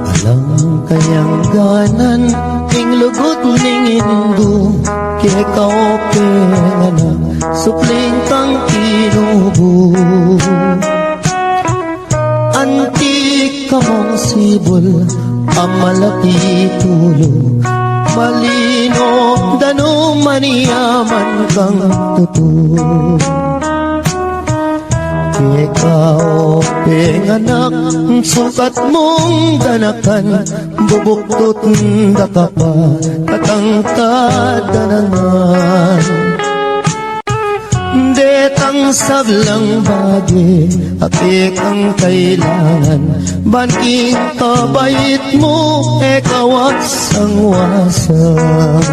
Alam kayang ganan ing lugot ning indo kay kaope nga na supling kang inubo. Antik ka mong sibol ang malaki tulo, malino dano maniyaman kang tutulo. Ikaw, penganak, sukat mong danakan, bubuktot daka pa, katangkad danangan. Detang sablang bagi, apik ang kailangan, banking kabait mo, ekawas ang wasang.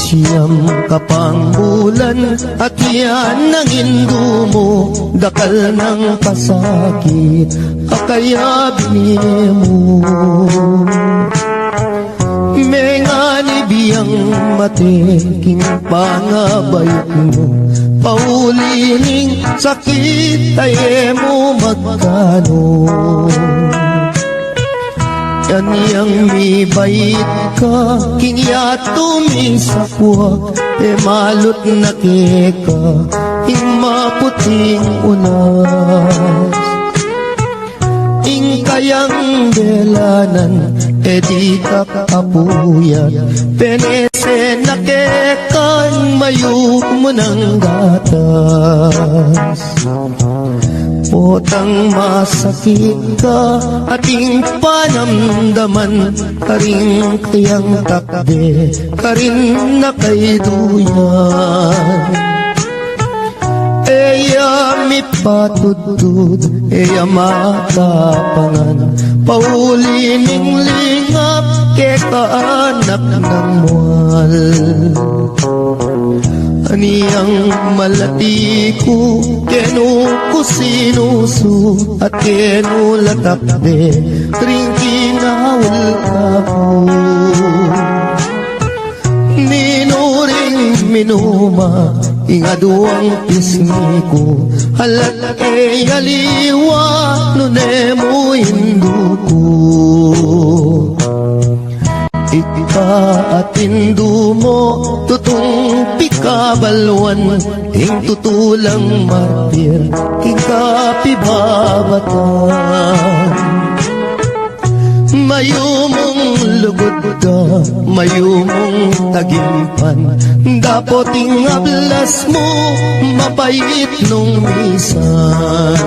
Siyam kapang bulan at yan ang indo mo, dakal ng pasakit akaya bini mo. Mengani biyang mateking pangabayot mo, paulining sakit ay mo magkano. Yan yang mi bait ka, kingya tumisakwa, malot na keka, ing maputing unas. Ing kayang belanan, di ka kapuyat, penese na kekan, mayu mo ng gatas. Potang masakit ka, ating panamdaman, karing kayang takde, karin na kay duyan. Eya mi patudud, eya matapangan, paulining lingap, kekaanak ng mual. Aniyang malati ko, kenu ko sinusu, at kenu latakde, ring kinawal ka ko. Minuring minuma, ingaduang pisngi ko, halat e aliwa, nunemo hindu ko. Ika at hindu mo, tutong pikabalwan, ing tutulang martir, ika pibabatan. Mayumong lugod ka, mayumong tagimpan, dapoting ablas mo, mapait nung misan.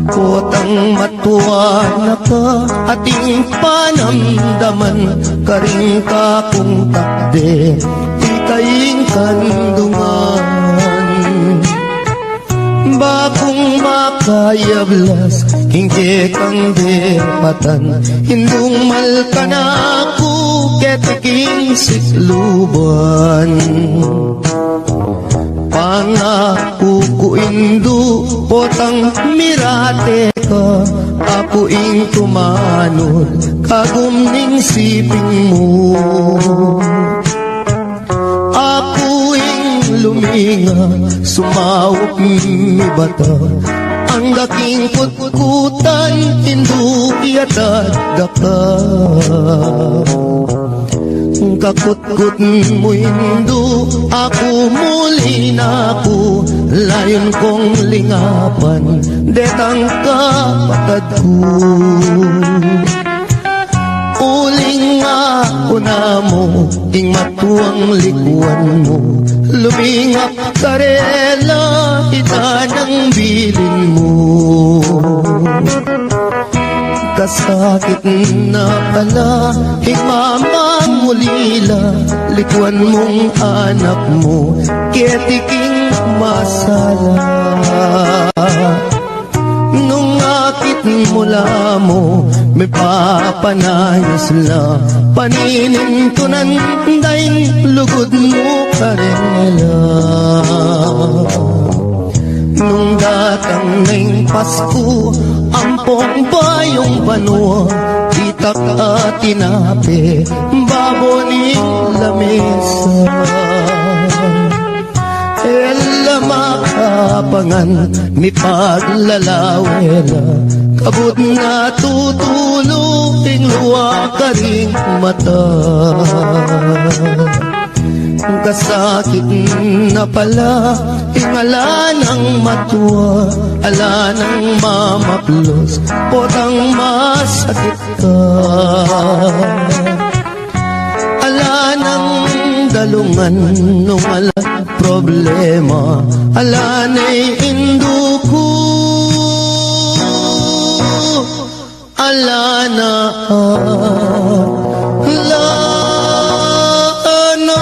Potang matuwa na ka, ating panamdaman, karing ka kung takde, ikaying kandungan. Bakong makayablas, hingke kang depatan, hindung malka na ako, ketiking sikluban. Pangako ko indu, potang mirate ka, ako ing tumanod, kagumning siping mo. Ako ing luminga, sumawak mi bata, ang daking kutkutan, hindu iatad daka. Kakutkut mo hindu, ako muli na ako, layon kong lingapan, detang kapatad ko. Uling ako na mo, ing matuang likuan mo, lumingap karela, ita ng bilin mo. Kasakit na pala, himamang mulila, likuan mong anak mo, ketiking masala. Nung akit mula mo, may papanayos la, paninintunan daing lugod mo karela. Nung datang ng Pasko, ampong bayong banwa, itak at tinape, baboning lamesa. Ella makapangan mi paglalawela kabut na tutulong luwa ka ring mata. Kasakit na pala ingala ng matuwa, ala ng mamaplos potang masakit ka. Ala ng dalungan nung ala problema, ala na'y induko, ala na ala na.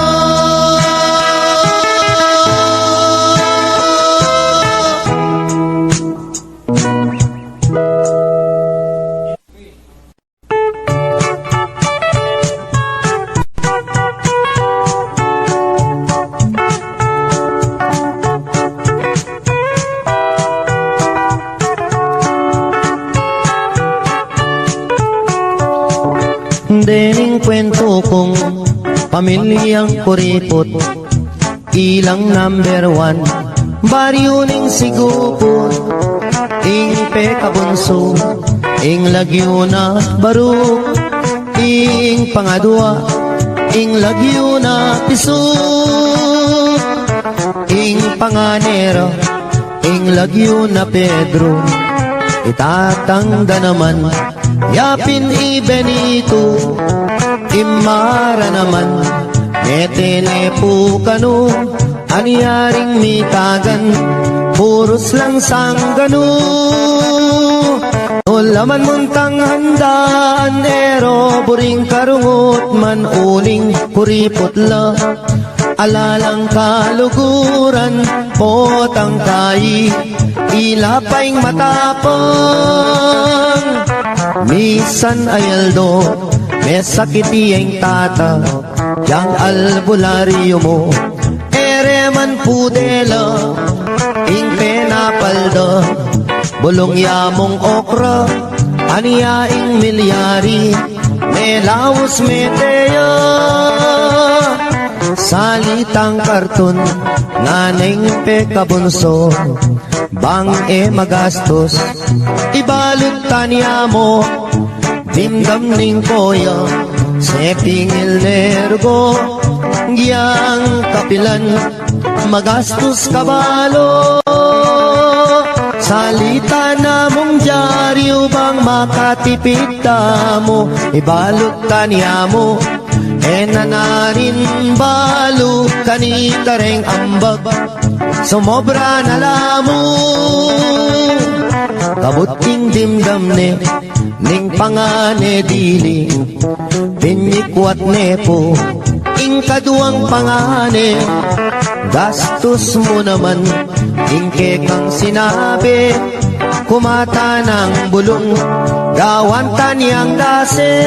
Dening kwento kong pamilyang kuripot, ilang number 1, baryo ning sigupot, ing pekabunso, ing lagyo na baruk, ing pangadwa, ing lagyo na pisuk, ing panganero, ing lagyo na Pedro, itatangda naman, yapin ibenito, imara naman, metene po kanu, anyaring mitagan, puros lang sanggano. Laman muntang handaan, ero buring karungot man uling kuriputla, alalang kaluguran, potang kai, ilapaing matapang. Misan ayaldo, may sakiti ang tata, yang albularyo mo, ereman pudela, ing penapalda, bulong yamong okra, aniyaing milyari, may laos meteya. Salitang karton, naneng pekabunso, bang magastos, ibalot tanya mo, dimdam ning koya, sepingil nergo, giyang kapilan, magastos kabalo. Salita na mong dyaryo bang makatipid mo, ibalot tanya mo, nanarin balo kanita reng ambag, sumobra na lamo. Kabuting dimdam ne, ning pangane dili, pinikwat nepo, ing kaduang pangane, gastos mo naman, ing kekang sinabi, kumata ng bulong, gawan tanyang dase.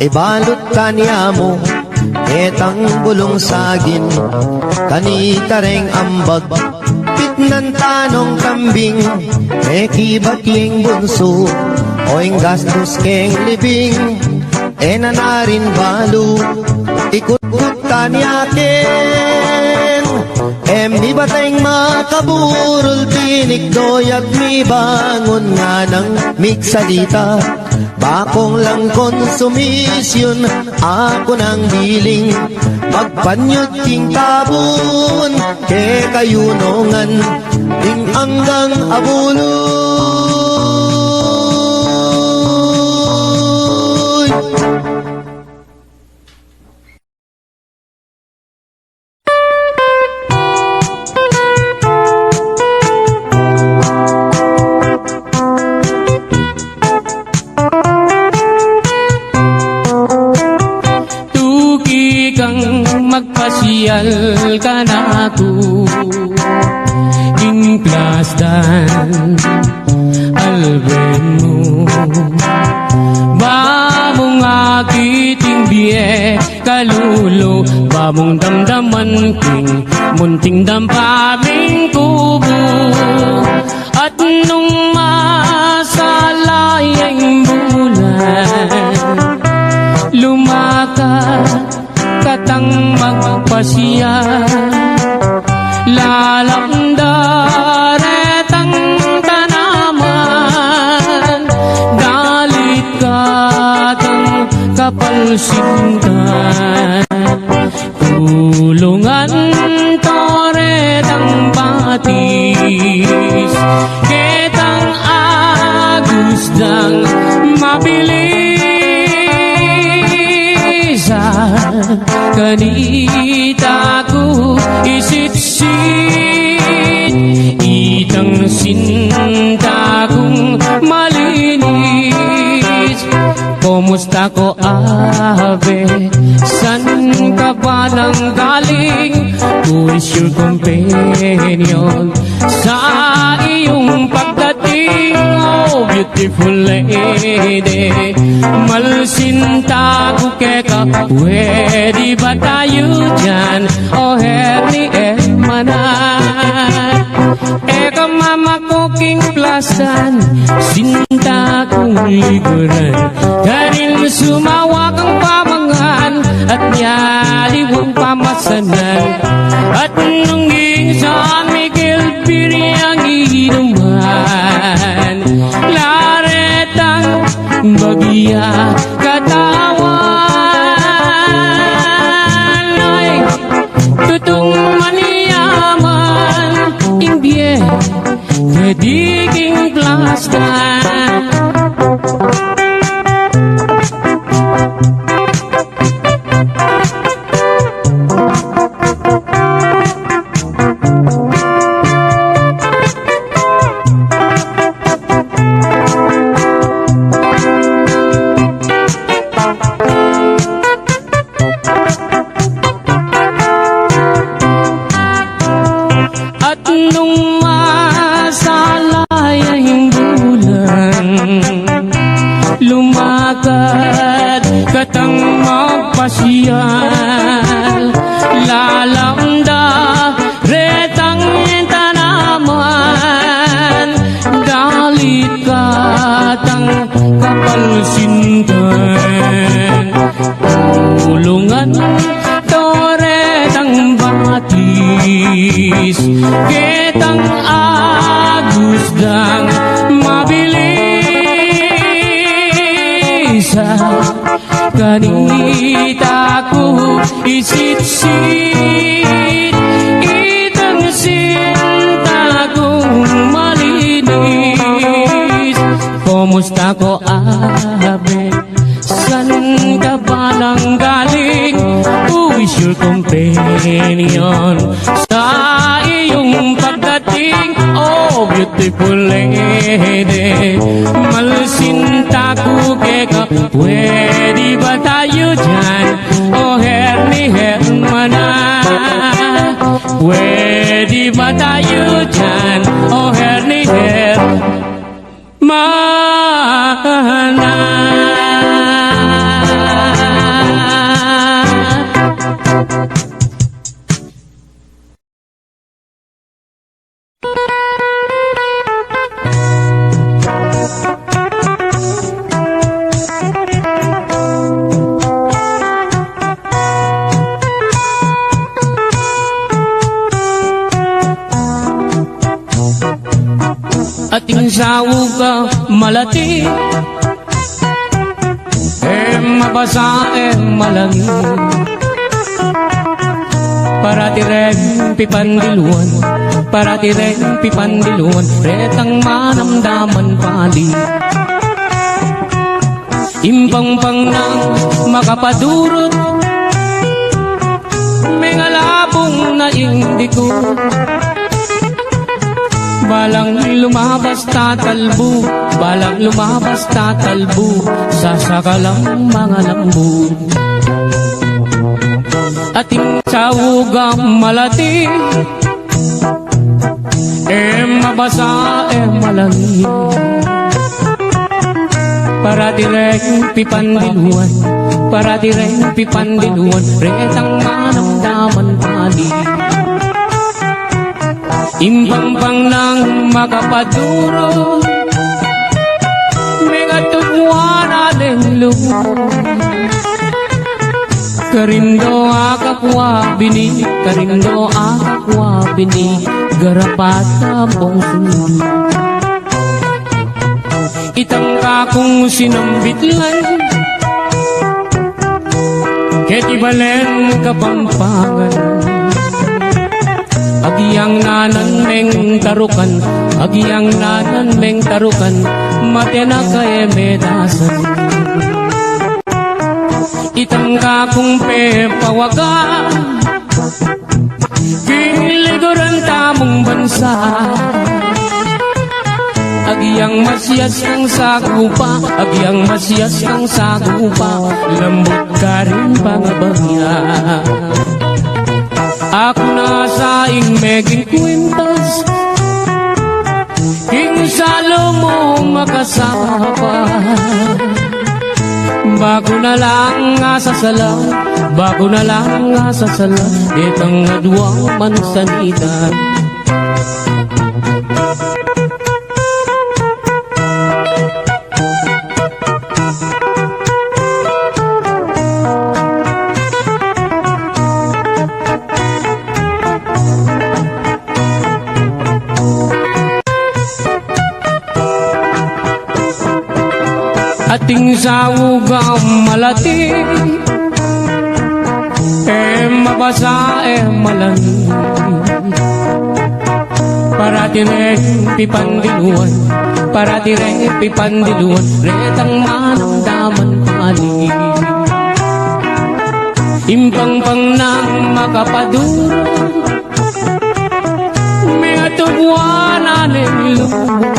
Ibalot kanya mo, etang bulong sagin, kanita reng ambag, pitnan tanong kambing, mekibat yung bunso, oing gastos keng libing, nanarin balo, ikut-kut kanyakin, mi bateng makaburol, pinikdoy at mi bangon nga ng miksalita, bakong lang konsumisyon, ako nang biling, magpanyot king tabun, ke kayunongan, ting anggang abuloy. Magpasyal ka na ako, ing plasdan alben mo, bamong akiting biye kalulo, bamong damdaman king munting dampaming kubo, at nung masalayang bulan lumakas retang magpasya lalamda retang tanaman dalit katang kapalsingan kulungan toretang batis ketang agusdang mabilisan kanita ko isitsit itang sinta kong malinis kumusta ko abe san ka ba nang galing who is your companion sa iyong pagdating oh beautiful lady malsinta ko keka pwede ba tayo dyan oh herni manan eka mama ko king plasan sinta kong liguran kanil sumawa kang pamangan at nyaliwang pamasanan at nung San Miguel Piri ang inuman laretang bagya katawan ay tutong maniyaman imbye kadiging plastan katang magpasyal lalamda retang tanaman dalit katang kapalsintan tulungan toretang batis ketang agusdang mabilis kanita ko isitsit itang sinta kong malinis kumusta ko abe san ka ba nang galing who is your companion sa iyong pagdating oh beautiful lady malsinta ko keka pwede ba tayo dyan oh herni hermana pwede ba tayo dyan oh herni hermana ating sawog ka malati mabasa malangi para tireng pipandiluan para tireng pipandiluan retang manamdaman pali impang-pang nang makapadurot may ngalabong na indiko balang lumabas tatalbo balang lumabas tatalbo sa sakalang mga lambo ating sawugang malati mabasa malangi para direng pipandiluan para direng pipandiluan retang manamdaman pali imbang-bang nang makapaduro may katugwa natin lumo Karindo akakwa bini, karindo akakwa bini, garapata mong sunod. Itangka kong sinambitlan, keti balen kapampangan. Agiyang nanan meng tarukan, agiyang nanan meng tarukan, matena kaya medasan. Itangka kong pepawaga, kiniliguran tamong bansa. Agiyang masyas kang sagupa, agiyang masyas kang sagupa, lambot ka rin pangabagya. Ako na sa meging kwintas, king salo mo makasapa. Bago na lang nga sasala, bago na lang nga sasala, itang nadwang mansanita. Ating sawugam malati, mabasa malani. Paratireng pipandiluan, paratireng pipandiluan, retang manamdaman pali. Impang-pang nang makapaduro, may atubuan aning lumo.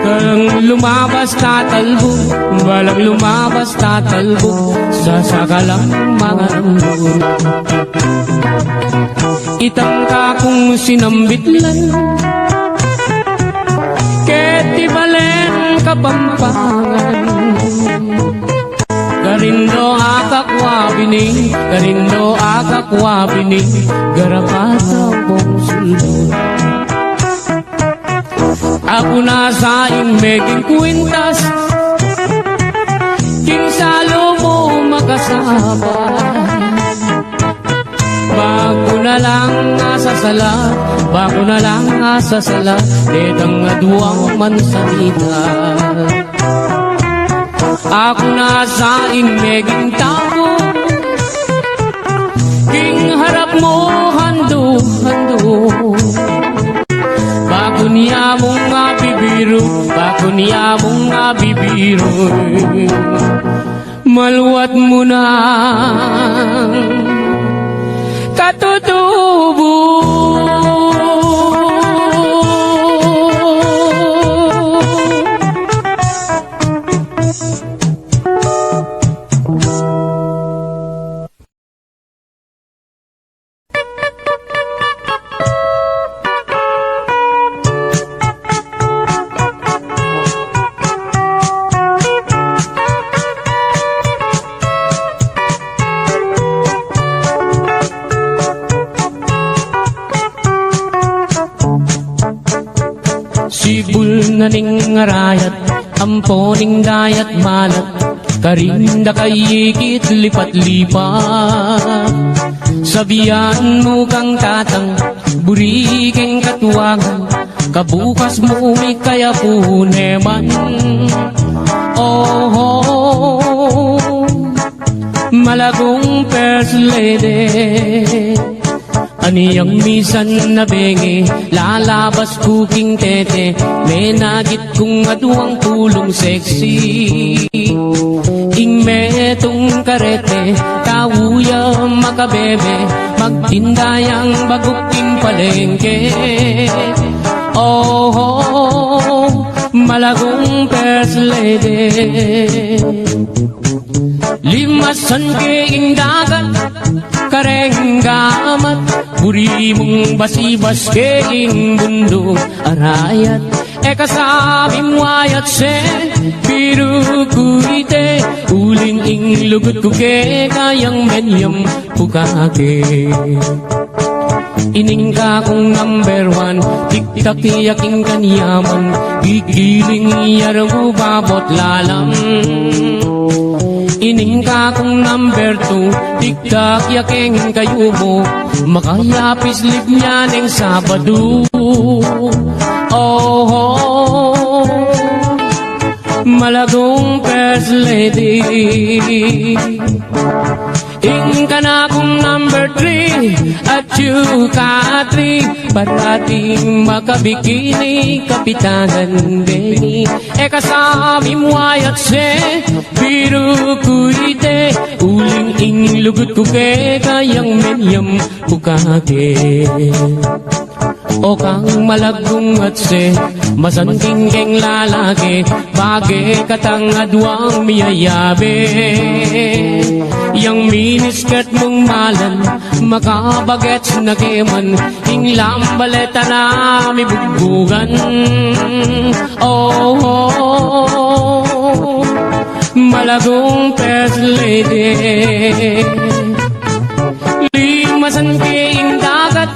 Walang lumabas tatalbo, walang lumabas tatalbo, sa sakalang mga lambot. Itangka kong sinambitlan, keti balen kapampangan. Karindo akakwa bini, karindo akakwa bini, garapata mong sulod. Ako na sa meging kwintas, king salo mo makasama. Bago na lang asasala, bago na lang asasala, detang aduang mansanita. Ako na sa meging tao, king harap mo hando-hando. Bago niya mong nga bibiro, bago niya mong nga bibiro, maluwat mo na katutubo. Sibul na ning ngarayat, amponing dayat malat, karinda kayikit lipat-lipat. Sabihan mo kang tatang, buriging katuwangan, kabukas mo may kaya puneman. Oh, malagong first lady, aniyang misan na bengi, lalabas kuking tete, may nagit kong aduang tulong sexy. Ing metong karete, tawuya makabebe, magtindayang baguking palengke. Oh, malagong first lady, limasan keing dagat, karenggamat, buri mong basibas keing bundok arayat. Kasabi mo ayat se, biru kuite, uling ing lugut ko ke, kayang menyam pukake. Ining ka kong number one, tiktak yaking kanyaman, gigiling iyarang babot lalang. Ining ka kong number 2, tiktak yakeng kayo mo, makayapis lig niya ng Sabado. Oh, malagong first lady. Ing ka na kong number 3 at you ka 3, parating makabikini kapitanan Benny. E kasami mo ayat se biru kuite, uling ing lugut ko ke kayang menyam bukake. O kang malagong at se masanting keng lalaki, bagay katang adwang miyayabe. Yang miniskirt mong malan, makabagets na keman, ing lambaleta na mi bugbugan. Oh, oh, malagong first lady. Limasan keing dagat,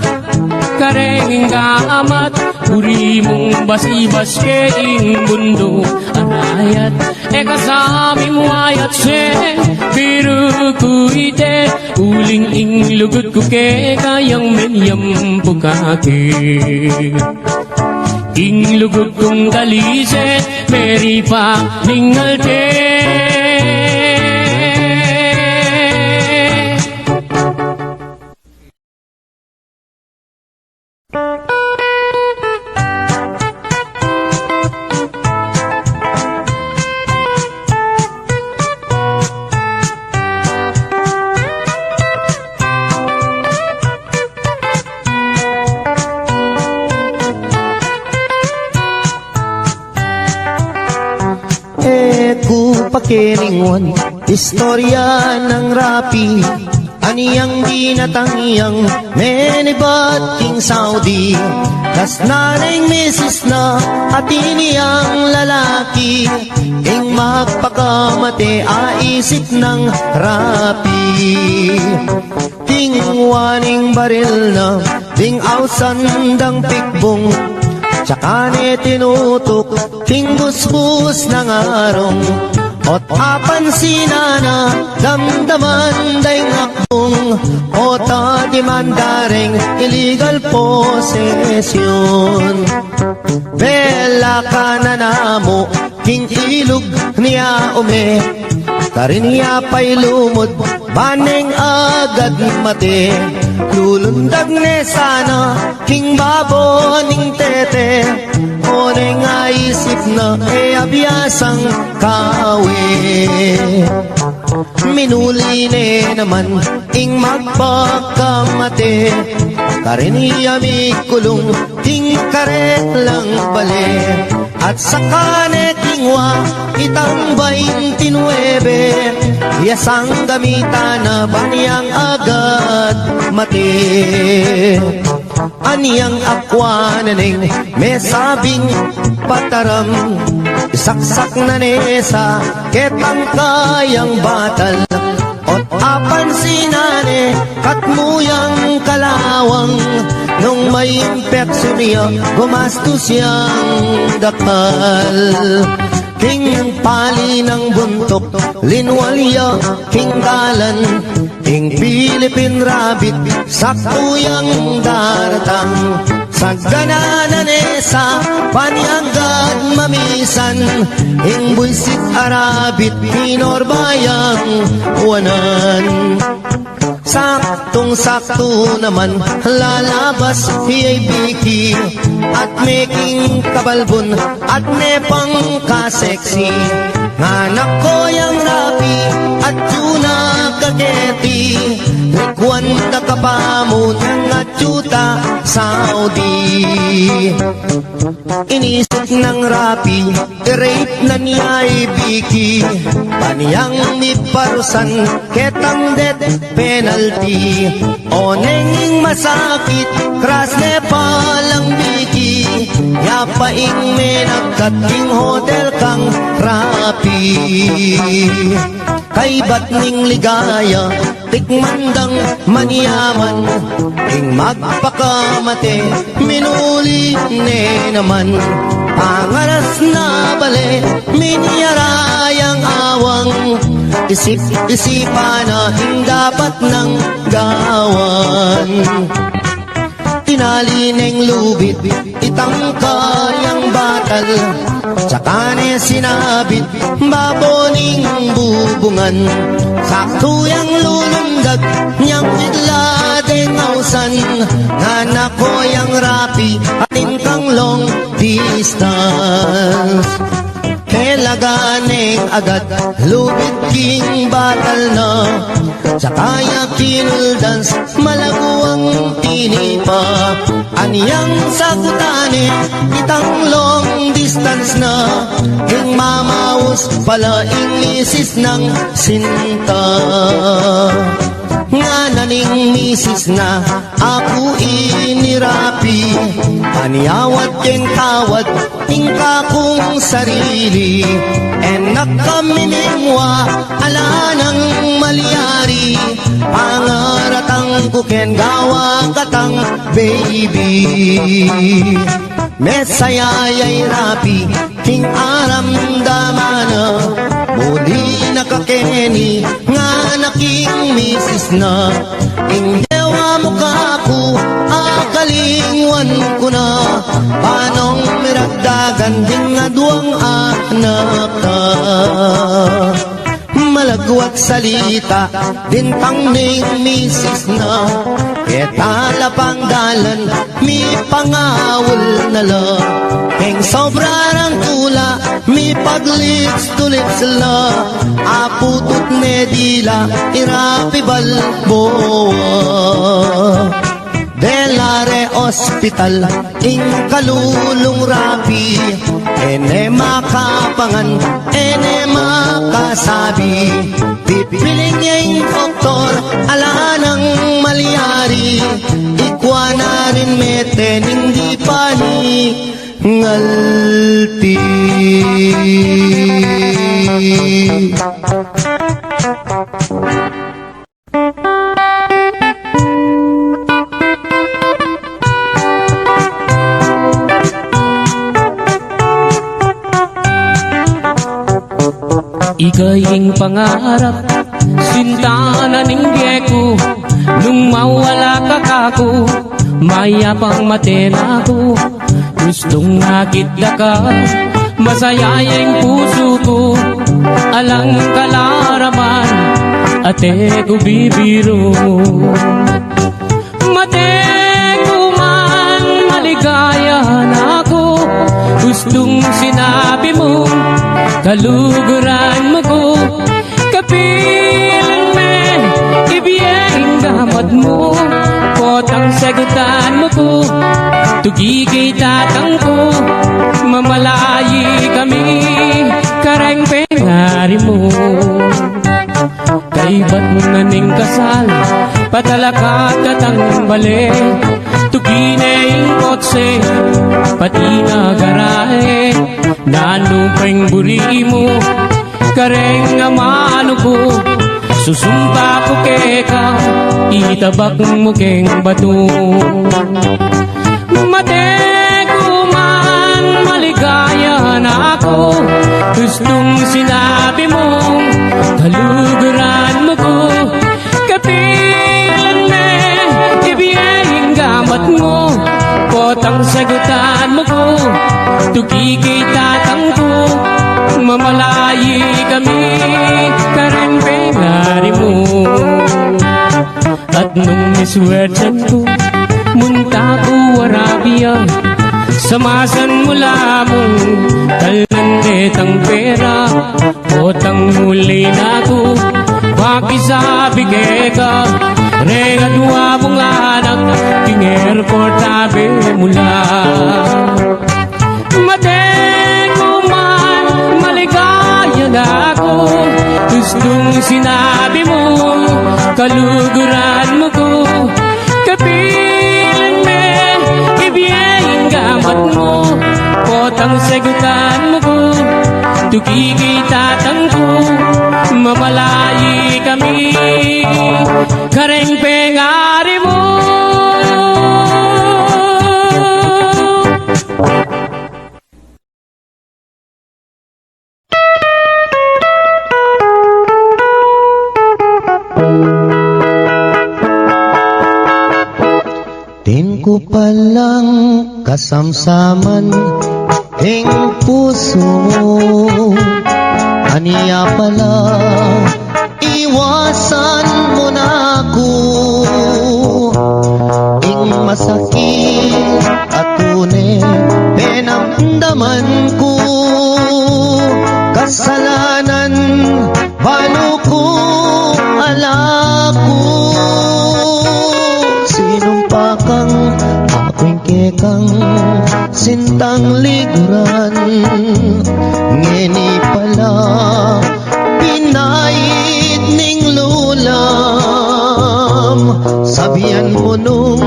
kareng amat, uri mong basibas keing mundo anayat. E kasami mo ayat se biru kuite, uling ing lugut ko ke kayang menyam bukake. Ing lugut kong dalise meri pa ningalte. Pakilingon, istorya ng rapi, aniyang dinatangyang menibat king Saudi. Tas naning misis na at iniyang lalaki, ing magpakamate aisip ng rapi. Ting waning baril na, ting ausandang pikbong, tsaka ni tinutok, ting busbus ng arong. Ot apansinan na damdaman day ngakbong, o tadimandaring illegal possession. Bela ka na namo, king ilog niya ume, karin niya pa'y lumod, baneng agad mate. Lulundag ne sana, king babo ning tete, o neng aisip na e abiyasang kawe. Minuli ne naman ing magpakamate, karin niya mi kulong, ting karet lang bale. At saka ne kingwa itang 29, yasang gamitan na baniyang agad mati. Aniyang akwa na ning may sabing pataram, saksak na nesa ketang kayang batal. Ot apansinane katmuyang kalawang, nung may impeksyon niya gumastos siyang dakal. King pali ng buntok, linwalya, king galan, king Philippine rabbit, saktuyang daratang. Sagananan esa, paniagad mamisan, ing buisit arabit, pinorbayang uwanan. Saktong-sakto naman lalabas hiyay biki, at making kabalbon at nepang kaseksi. Nganak ko yang rapi at tuna kaketi, likwan na kapamo ng atsuta Saudi. Inisip ng rapi, rape na niya ibiki, paniyang miparusan ketang death penalty. O nenging masakit, kras ne palang biki, yapaing menagkating hotel kang rapi. Kay ba't ning ligaya, tikmandang maniyaman, ing magpakamate, minuli ne naman. Pangaras na bale, minyarayang awang, Isip-isipan na dapat ng gawan. Tinalineng lubid, itangkayang batal, tsaka ne sinabit, baboning bubungan. Sakto yang lulundag, niyang idladeng ausan, nganak ko yang rapi, atin kang long distance. Kailaganeng agad, lubid king batal na, tsaka yakinuldans, malaguang tinipa. Aniyang sakutane, itang long distance na, ing mamaus pala inisis ng sinta. Nga naning misis na ako inirapi, paniyawat ken kawat tingka kong sarili. Enak kami nimwa ala ng malyari, pangaratang ko ken gawa katang baby. Mesayayay rapi king aram damana, muli nakakeni nga naking misis na. Ing dewa mo ka ko, akalingwan ko na, panong miragdagan din nga duwang anak ka. Malagwat salita, din pang ning misis na, ketala pang dalan, mi pangawal na la. Keng sobra ng tula, mi paglips to lips la, aputot ne dila, irapi balboa. Delare Hospital, ing kalulong rapi, ene makapangan, ene makasabi. Pipiling niya yung doktor, ala ng malyari, ikwa na rin meten, hindi pa ni ngalti. Ikaying pangarap, sinta na ninggye ko, nung mawala ka kako, mayapang matena ko. Gustong nakita ka, masaya yung puso ko, alang kalaraman, ate ko bibiro. Mate ko man, maligaya na ako, gustong sinabi mo, kaluguran mo ko, kapilan me, ibiyeng gamad mo, potang sagutan mo ko, tugigay tatang ko, mamalayi kami, kareng pengari mo. Kay ba't naning kasal, patalakat katang bale, tuginay kotse, pati na garahe, nanupeng buri mo, kareng amano ko, susumpa ko keka, itabak mo keng bato. Mate ko man, maligaya na ako, gustong sinabi mo, kaluguran mo ko, kapilan me, ibiyeng gamat mo, potang sagutan mo ko, tugigay tatang ko, mamalayi kami, kareng pengari mo. At nung niswertan ko, munta ko Arabia, samasan mula mong talandet ang pera, potang muli na ko, pakisabi ka, regadwa mong anak, king airport tabi mula. Mate ko man, maligaya na ako, gustong sinabi mo, kaluguran mo ko, kapilan me, ibiyeng gamat mo, potang sagutan mo ko, tugigay tatang ko, mamalayi kami, kareng pengari mo. ko palang kasamsaman ing puso mo. Aniya pala, iwasan mo na ako. Ing masakit at tunay, pinamdaman ko. Kasalanan, balo ko, alako. Sinumpa kang ako'y kekang sintang liguran. Ngeni pala, pinait ning lulam. Sabihan mo nung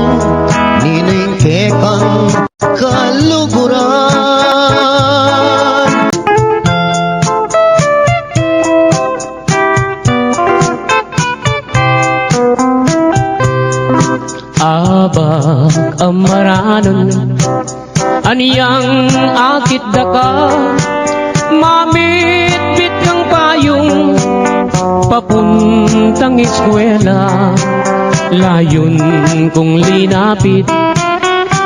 nining kekang kaluguran. Abag amaranon aniyang akit daka, mamit-bit ng payong papuntang eskwela. Layon kong linapit,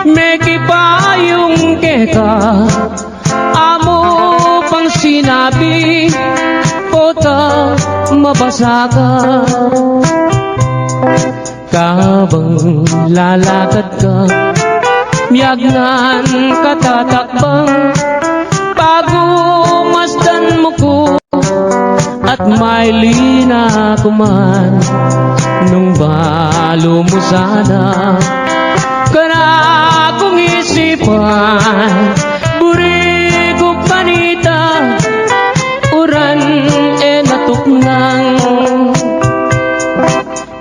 meki payong keka, amo pang sinabi, kota mabasa ka. Kabang lalakad ka, miyagnan katatakbang, bago masdan mo ko, at may lina kuman, nung balo mo sana, kana kong isipan, buri ko panita, uran natuknang.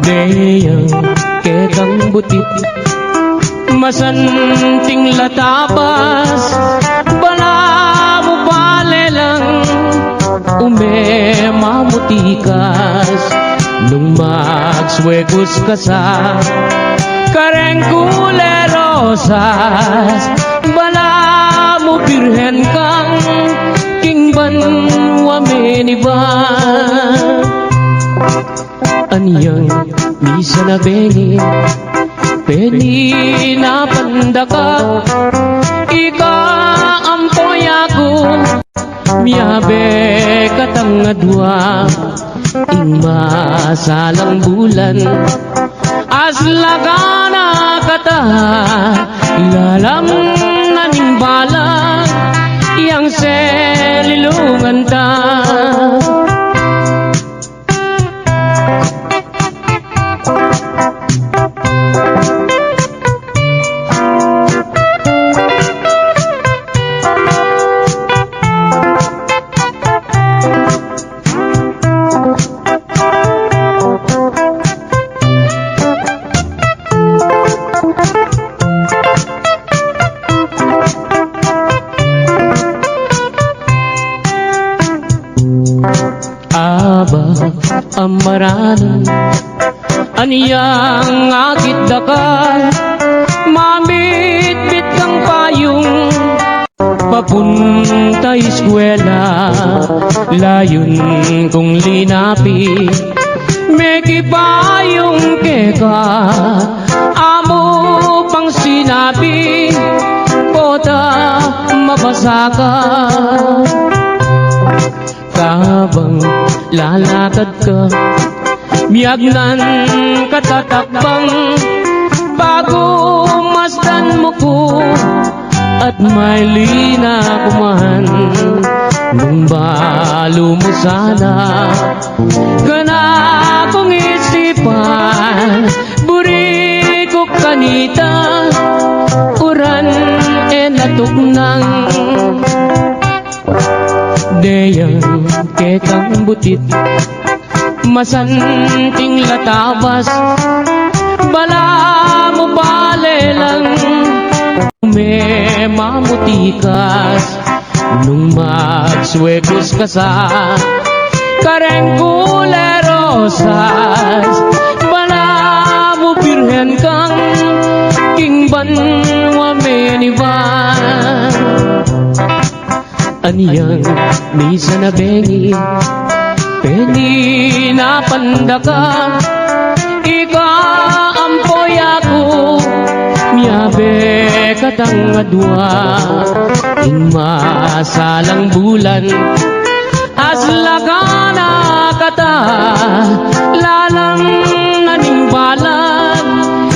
Deyang kekang butit, masanting latabas, bala mo bale lang, umemamutikas, nung magswegos ka sa kareng kulerosas, bala mo birhen kang kingban wameniban. Aniyang misa na bengi, peni na pandaka, ika ampoy ako, miyabe katangadwa, ing masalang bulan, aslagana kata, lalam naning bala, yang selilungan ta. Abag amaranon aniyang akit daka, mamit-bit kang payong papunta eskwela. Layon kong linapi, meki payong keka, amo pang sinabi, kota mabasa ka. Kabang lalakad ka, miyagnan katatakbang, bago masdan mo ko, at may lina kuman, nung balo mo sana, kana kong isipan, buri ko kanita, uran natuknang. Deyang kekang butit, masanting latabas, bala mo bale lang, umemamutikas, nung magswegos ka sa kareng kulerosas, bala mo birhen kang kingban wameniban. Aniyang misa na bengi, peni na pandaka, ika ampoy ako, miyabe katang adwa in masalang bulan aslagana kata lalang naning balan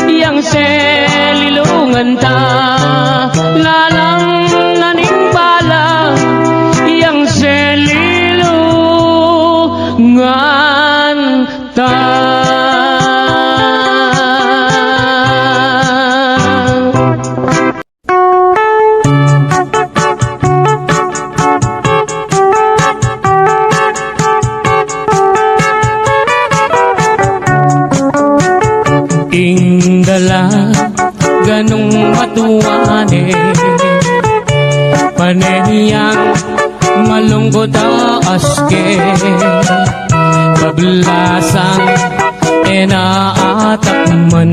yang selilungan ta lalang naning balan yang selilungan ta. Ingdala ganong matuwane paneniyang malungkot aske pablasang enaatakman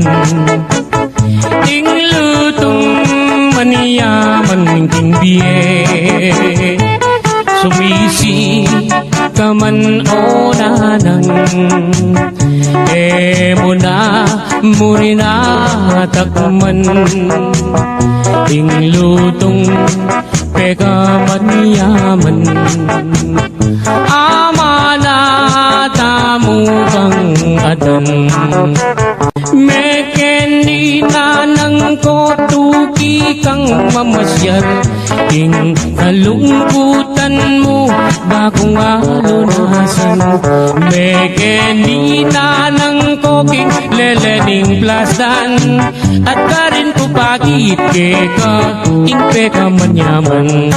inglutong maniyaman king biye sumisi kaman onanan muna murina takman inglutong pekaman yaman amana tamu kang adan mekeni nanang kotuki kang mamasyal ing kalungkutan mo bagong alunasan mekeni nanang koking lelening plastan at karin ko pagit keka ing peka manyaman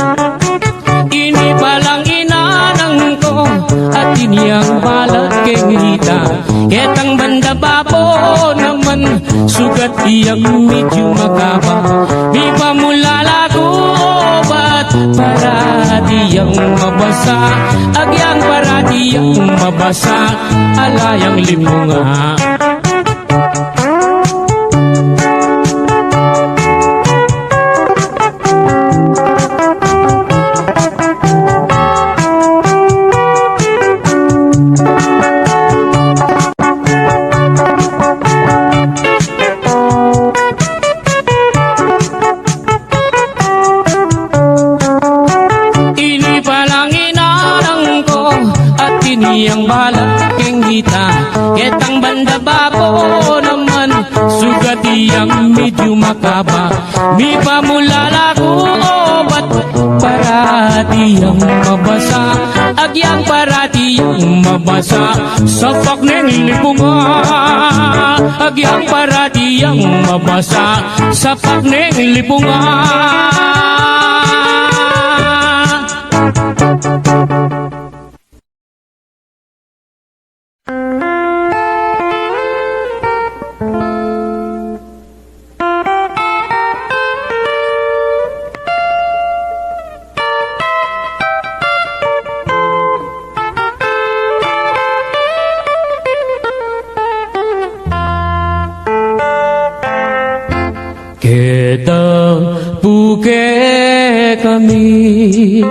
ini palang inanang ko at iniyang balat kengrita ketang banda bapo naman sugat iyang medyo makaba di pamulala ko bat para diyang mabasa agyang para diyang mabasa alayang limunga. Yang balak keng hita ketang banda babo naman sugat iyang medyo makaba mi pamulala ko obat para diyang mabasa agyang para diyang mabasa sapak neng lipunga agyang para diyang mabasa sapak neng lipunga. Kita puke kami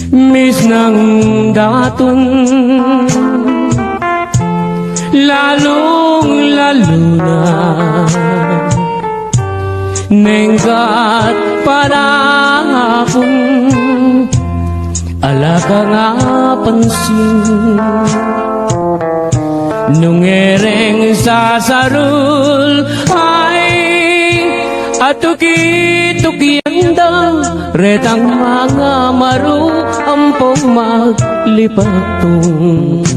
mis nang datun lalong lalo na nengkat panahapon alaga nga pansin nung ereng sasarul ay atuki-tuki anda retang mga maru ampong maglipatong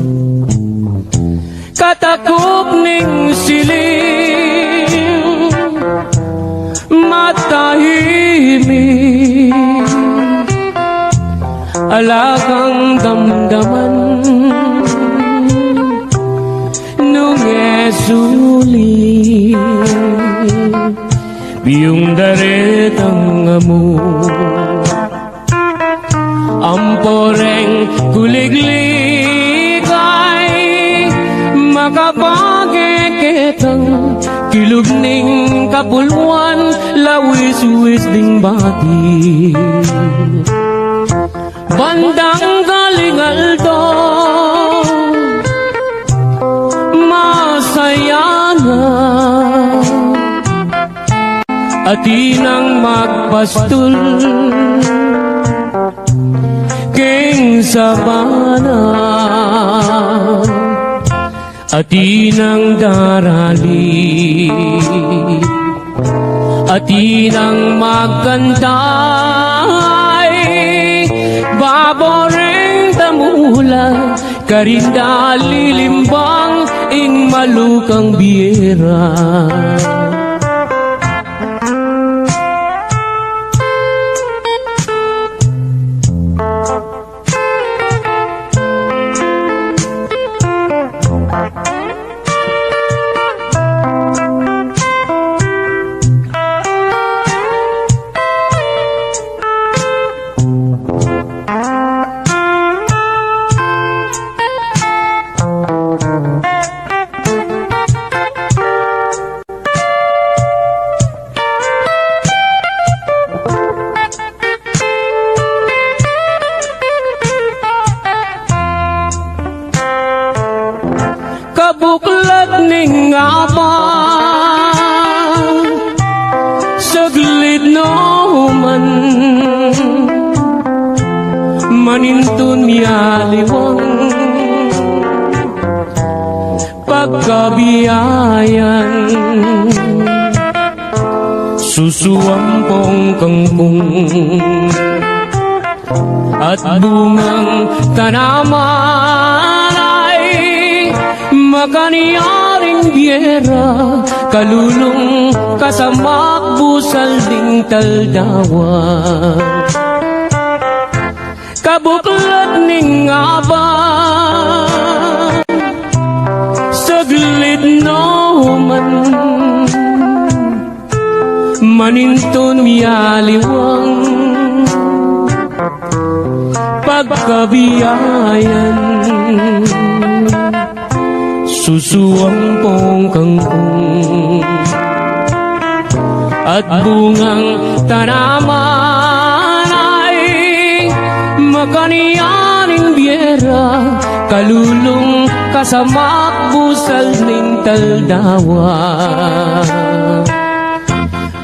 katakop ning siling matahimik alagang damdaman suli biyong daretang amo amporeng kuligligay makapageketang kilog ning kapuluan lawis-wis ding bati bandang galingaldo masaya na at inang magpastul king sabana at inang darali at inang magkantay baboreng tamula karinda lilimbang ing malukang biera. Kabuklat ning apa saglit no man manintun yaliwang pagkabiyayan susuampong kangkong at bungang tanaman makaniyaring biera kalulong kasamak busal ding taldawa kabuklat ning aba saglit no man manintun miyaliwang pagkabiyayan susuampong kangkong at bungang tanaman ay makaniyaning biera kalulong kasamak busal ning taldawa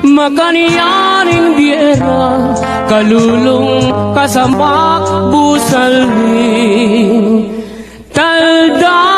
makaniyaning biera kalulong kasamak busal ning taldawa.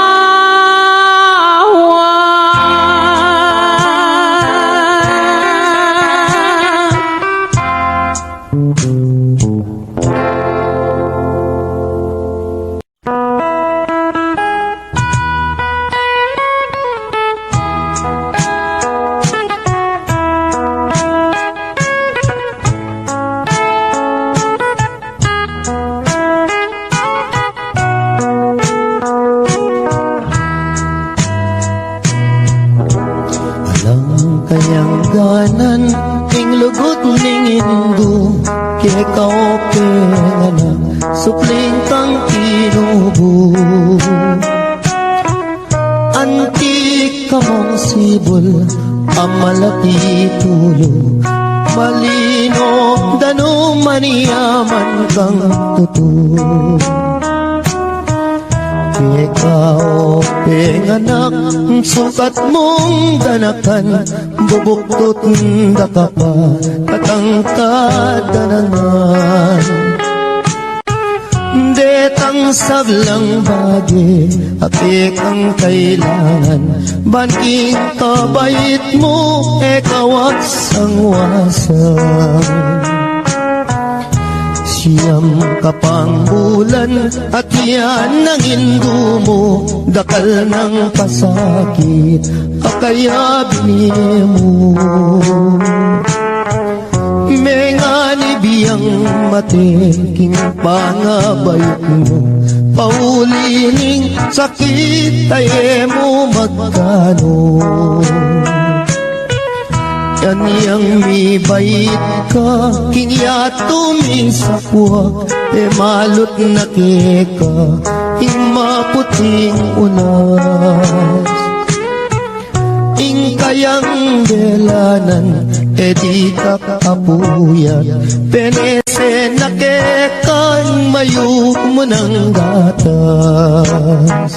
Kayang ganan ing lugot ning indu kay kaope nga supling kang tinubo antik kamong sibol amalaki tulo malino dano maniyaman kang tutu ikaw, penganak, sukat mong ganakan, bubuktot da ka pa, katangkad na naman. Detang sablang bagi, apik ang kailangan, banking kabait mo, ikaw at sangwasan. Siyam kapang bulan at yan ang indo mo dakal ng pasakit akaya bini mo mengani biyang mateking pangabayot mo paulining sakit tayo mo magkano yan yang mi bait ka kinya tuming sapwa e malot na keka ing maputing unas ing kayang belanan e di ka kapuyat penese na kekang mayuk mo ng gatas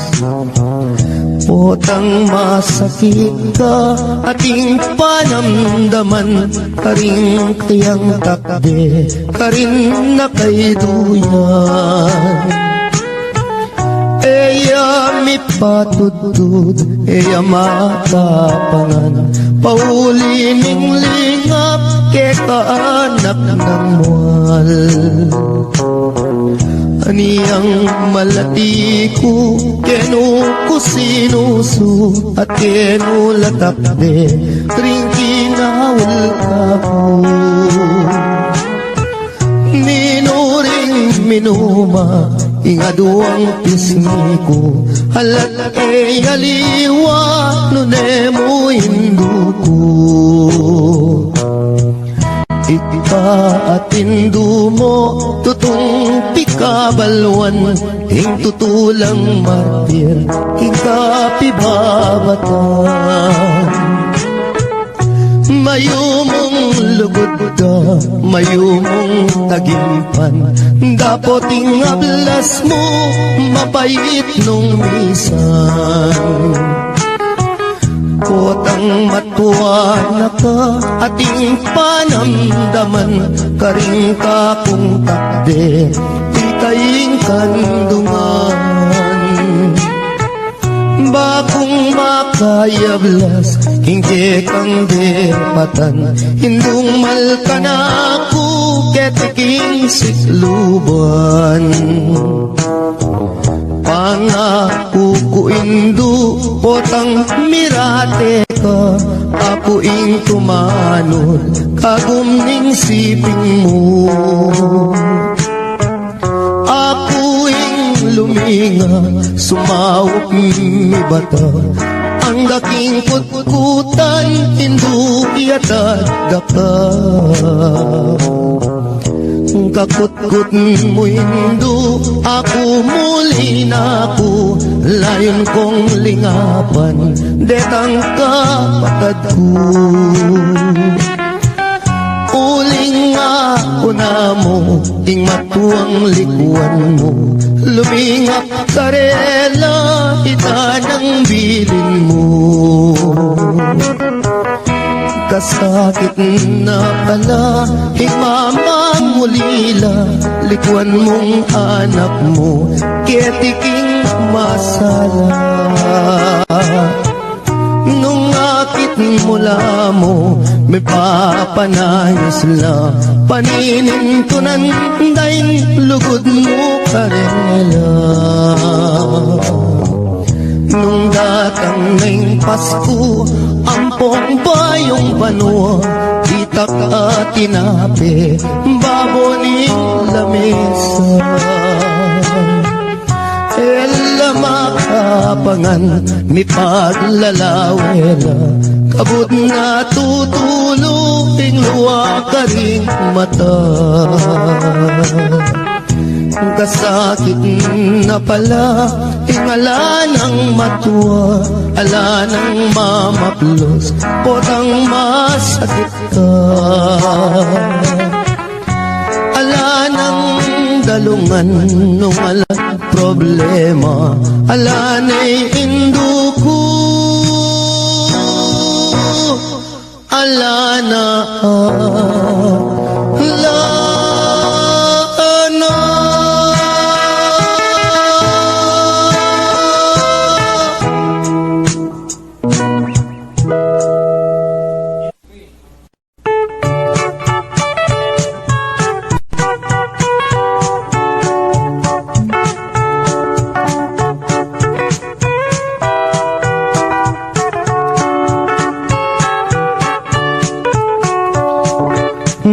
Potang masakit ka ating panamdaman, karing kayang takde, karin na kay duyan. Eya mi patudud, eya matapangan, pauli ning lingap, ke kaanak ng mual. Aniyang malati ko, kenu ko sinusu, at kenu latakde, ring kinawal ka ko. Minuring minuma, ingaduang pisngi ko, halat e aliwa, nunemo induko. Ipaatindu mo, tutong pikabalwan, ing tutulang martir, ing kapibabatan. Mayumong lugod ka, mayumong tagimpan, dapoting ablas mo, mapait nung misan. Potang matuwa na ka, ating panamdaman, karing ka kung takde, di kaying kandungan. Bakong makayablas, hindi kang derpatan, hindung malka na ako, ketiking sikluban. Pangako ko indu, potang mirate ka, ako ing tumanod, kagumning siping mo. Ako ing luminga, sumawak mi bata, ang daking kutkutan, hindu iatad ka. Kakutkut mo hindu, ako muli na ako, layon kong lingapan, detang kapatid ko. Uling ako na mo, ting matuang likuan mo, lumingap karela, ita ng bilin mo. Kasakit na pala, himamang mulila, likuan mong anak mo, ketiking masala. Nung akit mula mo, may papanayos la, paninin ko nandain, lugod mo karela. Nung datang ngayong Pasko, ampong bayong banwa, itak at tinapi, baboning lamesa. Ella makapangan, mi paglalawela, kabut na tutulong, luwa ka ring mata. Kasakit na pala, ingala ng matuwa, ala ng mamaplos, potang masakit ka. Ala ng dalungan, nung alang problema, ala na'y induko, ala na, ala na.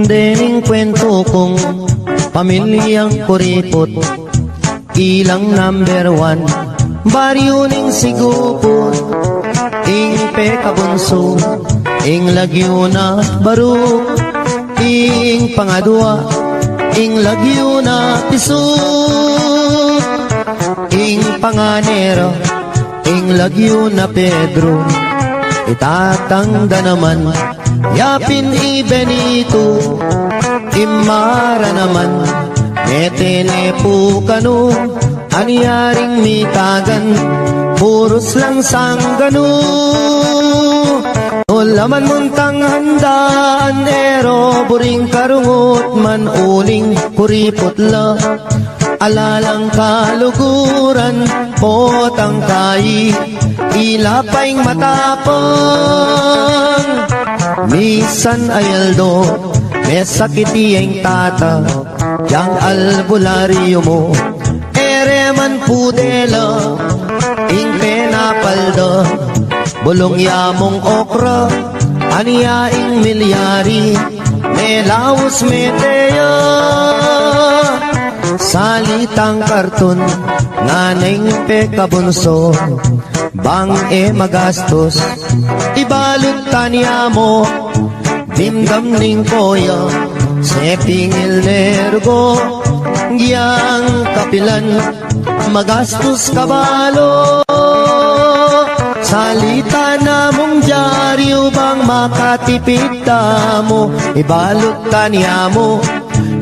Dening kwento kong pamilyang kuripot, ilang number 1, baryo ning sigupot, ing pekabunso, ing lagyo na baruk, ing pangadwa, ing lagyo na pisuk, ing panganero, ing lagyo na Pedro, itatangda naman, yapin i Benito, imara naman, metene po kano, anyaring mitagan, puros lang sanggano. O laman muntang handaan, ero buring karungot man uling kuriputla. Alalang kaluguran, potang kai, ilapaing matapang. Misan ayaldo, may sakitiyeng tata, yang albularyo mo, ereman pudela, ing penapalda, bulong yamong okra, aniyaing milyari, may laos meteya. Salitang karton, naneng pekabunso, bang magastos, ibalot tanya mo, dimdam ning koya, sepingil nergo, giyang kapilan, magastos kabalo. Salita na mong dyaryo bang makatipid mo, ibalot tanya mo,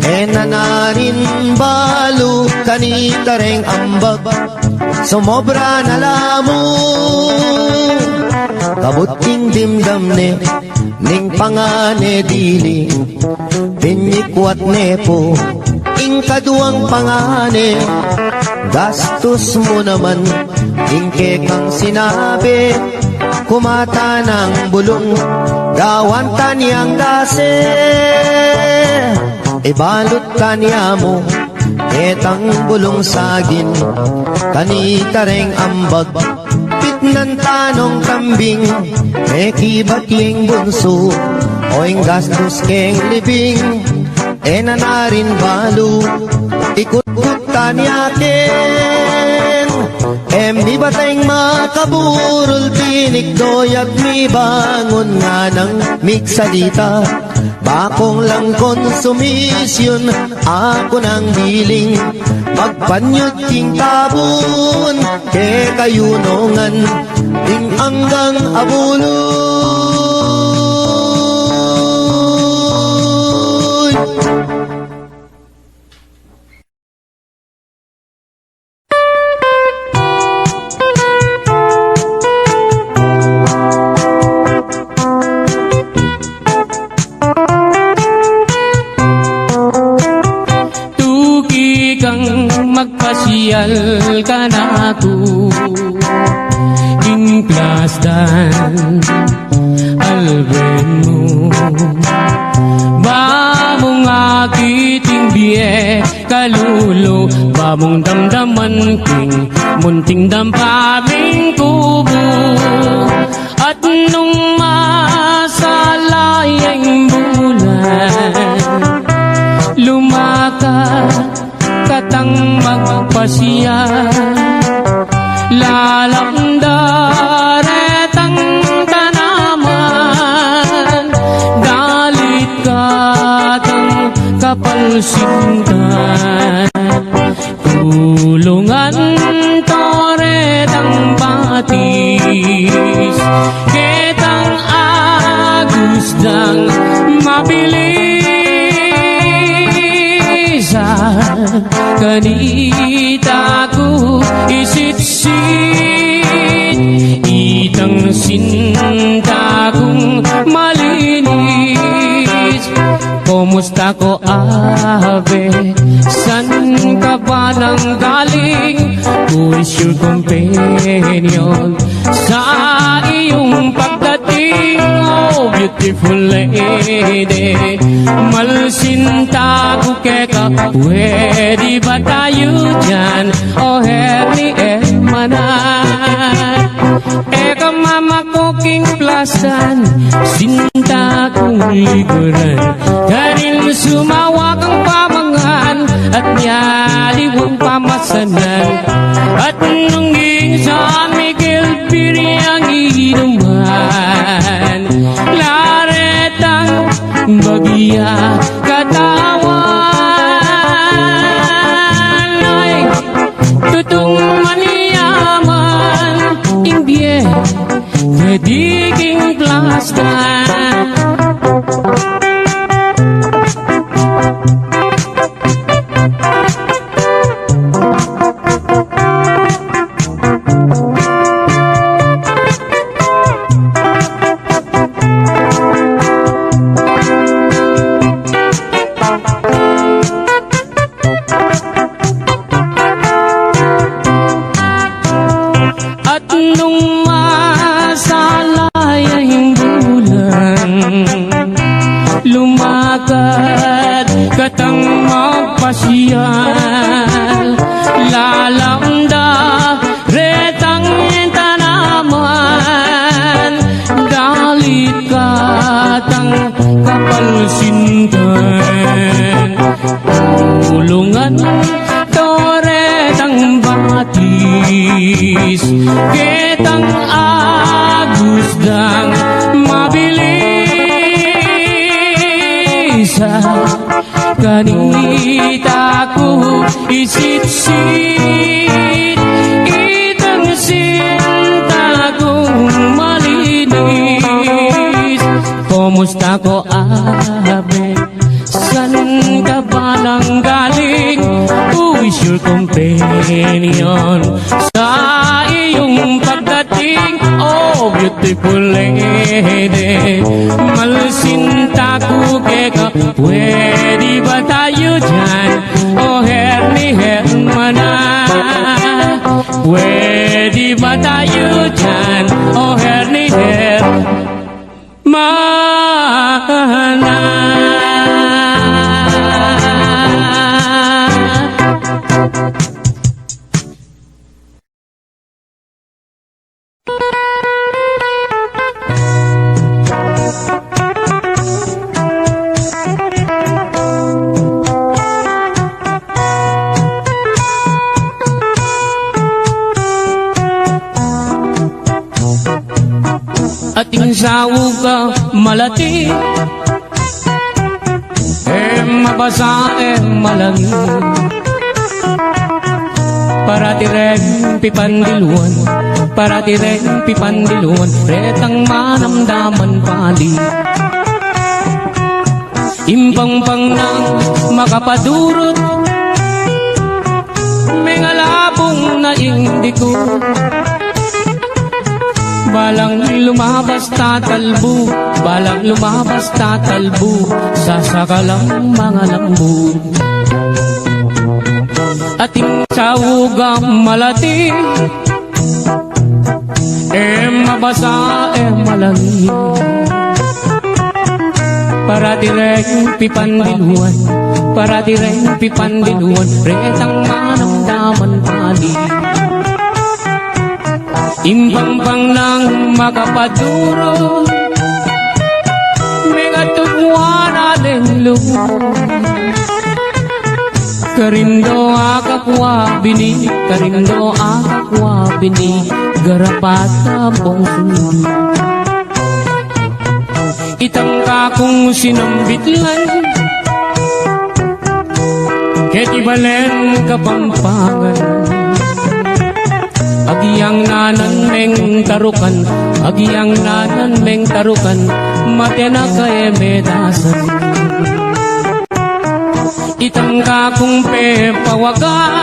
nanarin balo kanitareng ambag, sumobra na lamo. Kabuting dimdam ne, ning pangane dili, pinyikwat nepo, ing kaduang pangane, gastos mo naman, ing kekang sinabi, kumata ng bulong, gawan taniyang dase. Ibalot kanya mo, etang bulong sagin, kanitareng ambag, pitnan tanong kambing, mekibat yung bunso, oing gastos keng libing, nanarin balo, ikut-kut kanyakin, mi bateng makaburol, tinikdoy at mi bangon nga ng miksadita. Bakong lang konsumisyon, ako nang biling, magpanyot king tabun, ke kayunongan, ding anggang abuloy. Magpasyal ka na ako, ing plasdan alben mo, bamong akiting biye kalulo, bamong damdaman king munting dampaming kubo. At nung masalayang bulan, lumakat katang magpasya, lalamdaretang tanaman, galit katang kapalsingan, tulungan toretang batis, ketang agusdang mabilis. Kanita ko isitsit, itang sinta kong malinis. Kumusta ko ave, san ka ba nang galing? Who is your companion sa iyong pagdating? Oh, beautiful lady, malsinta ko keka, pwede ba tayo dyan? Oh, happy emanan, eka mama ko king plasan, sinta kong likuran, kanil sumawa kang pamangan, at nyaliwang pamasanan, at nung San Miguel Piri ang inuman, laretang bagya katawan, ay tutong maniyaman, imbye kadiging plastan. batang kapalsintan, tulungan toretang batis, ketang agusdang mabilis. Kanita ko isit-sit, itang sinta kong malinis. Kumusta ko, abe? San ka ba nang galing? Who is your companion? Sa iyong pagdating, oh beautiful lady, malsinta ko keka. Pwede ba tayo dyan? Oh herni hermana, pwede ba tayo dyan? Oh herni hermana. Ating sawog ka malati, mabasa malangi, para tireng pipandiluan, para tireng pipandiluan, retang manamdaman pali. Impang-pang nang makapadurot, may ngalabong na indiko. Balang lumabas tatalbo, balang lumabas tatalbo, sasakalang mga lambo. Ating sawog malati, mabasa malangi, para direng pipandiluan, para direng pipandiluan, retang manamdaman pali. Imbang-bang nang makapaduro, may katugwan aling lumo. Karindo akakwa bini, karindo akakwa bini, garapata pong sundo. Itang kakong sinambitlan, ketibalen kapampangan. Agiyang nanan meng tarukan, agiyang nanan meng tarukan, matena kay medasan. Itang kakong pepawaga,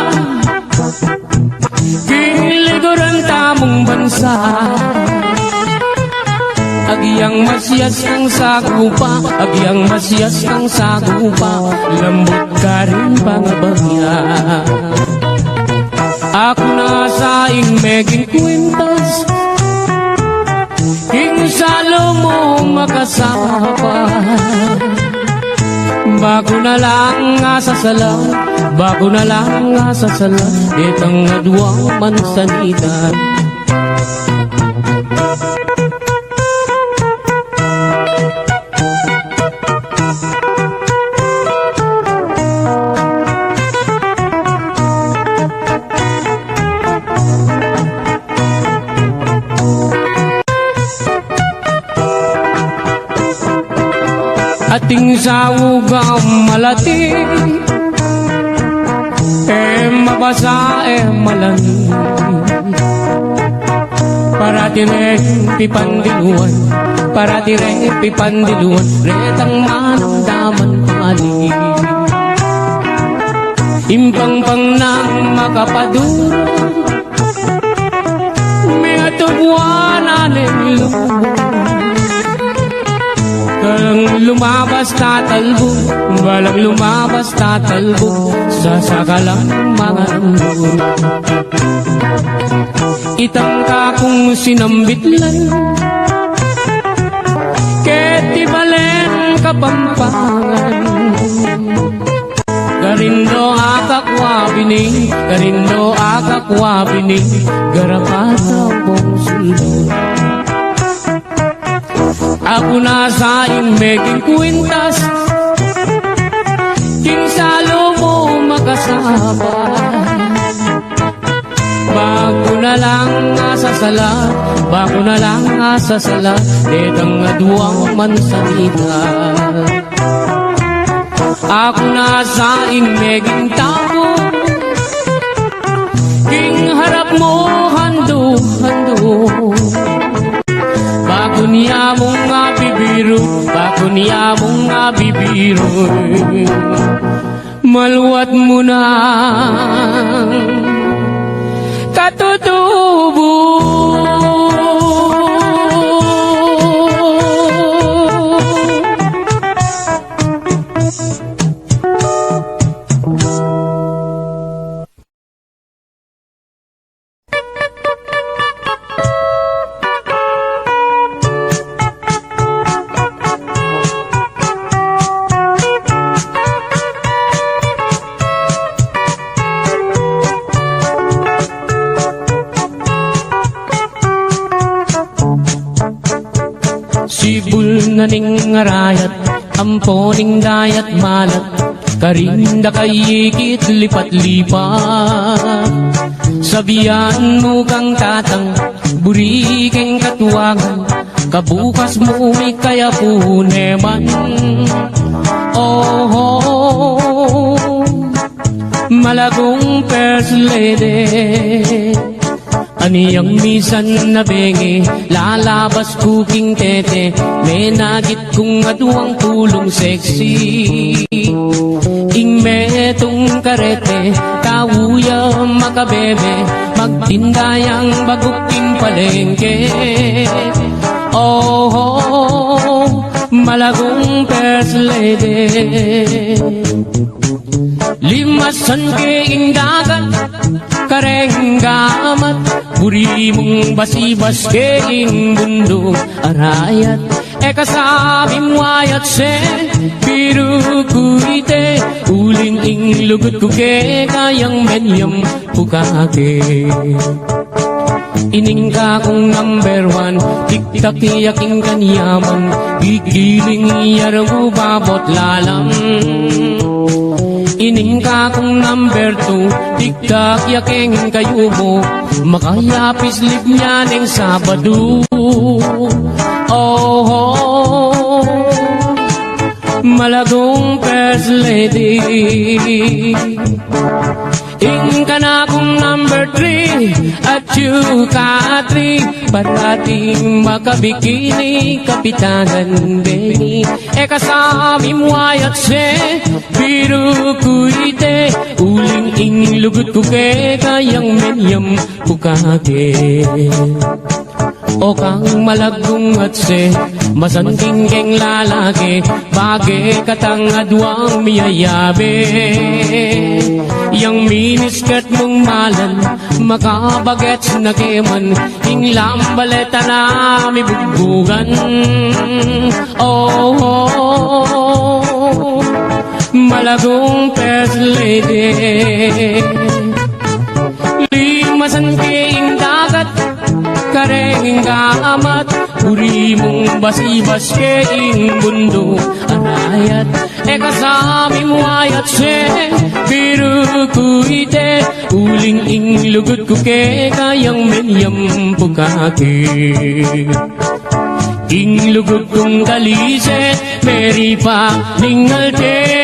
kiliguran tamong bansa. Agiyang masyas kang sagupa, agiyang masyas kang sagupa, lambot ka rin pangabagya. Ako na sa ing meging kwintas, ing salo mo makasama pa. Bago na lang nga sasala, bago na lang nga sasala, itang nadwang mansanitan. Ating sawog malati, mabasa malangi, para tireng pipandiluan, para tireng pipandiluan, retang manamdaman pali. Impang-pang nang makapaduro, may atugwan aling lumo. Balang lumabas tatalbo, balang lumabas tatalbo, sasakalang mga lambo. Itang kakong sinambitlan, ketibalen kapampangan. Karindo akakwa bini, karindo akakwa bini, garapata pong sulo. Ako na sa meging kwintas King salo mo makasama Bago na lang asasala Bago na lang asasala Detang aduang man sa nita Ako na sa meging tao King harap mo hando Bago niya mong nga bibiro Bago niya mong nga bibiro Maluwat mo na katutubo Sibul na ning ngarayat, amponing dayat malat, karinda kayikit lipat-lipat. Sabihan mo kang tatang, burikeng katuwangan, kabukas mo kaya puneman. Oh, malagong first lady. Aniyang misan na bengi, lalabas kuking tete, may nagit kong aduang tulong sexy. Ing metong karete, kawuya makabebe, magtindayang baguking palengke. Oh, malagong first lady. Limasan keing dagat, kareng gamat, buri mong basibas keing bundong arayat. Eka sabing wayat sen, biru kuite, uling ing lugut kuke, kayang menyam pukake. Ining ka kong number one, tiktak yaking kanyaman, gigiling iyarang babot lalang. Ining ka kong number two, tiktak yaking kayo mo, makayapis lip niya ng Sabado. Oh, malagong first lady. Ing ka na kong number three, at you ka three, parating makabikini, kapitanan Benny. Eka sami muayat se, biru kuite, uling ing lugut kuke, kayang menyam pukake. O kang malagong at se, masanting keng lalaki, bagay katang adwang miyayabe. Yang miniskirt mong malan, makabagets na keman, ing lambaleta na mibugbugan. Oh, malagong first lady. Limasan keing dagat, kareng gamat, uri mong basibas keing bundo anayat. Eka sami mo ayat se, biru kuite, uling ing lugut kuke, kayang menyam pukake. Ing lugut kong kalise, meri pa ningal te.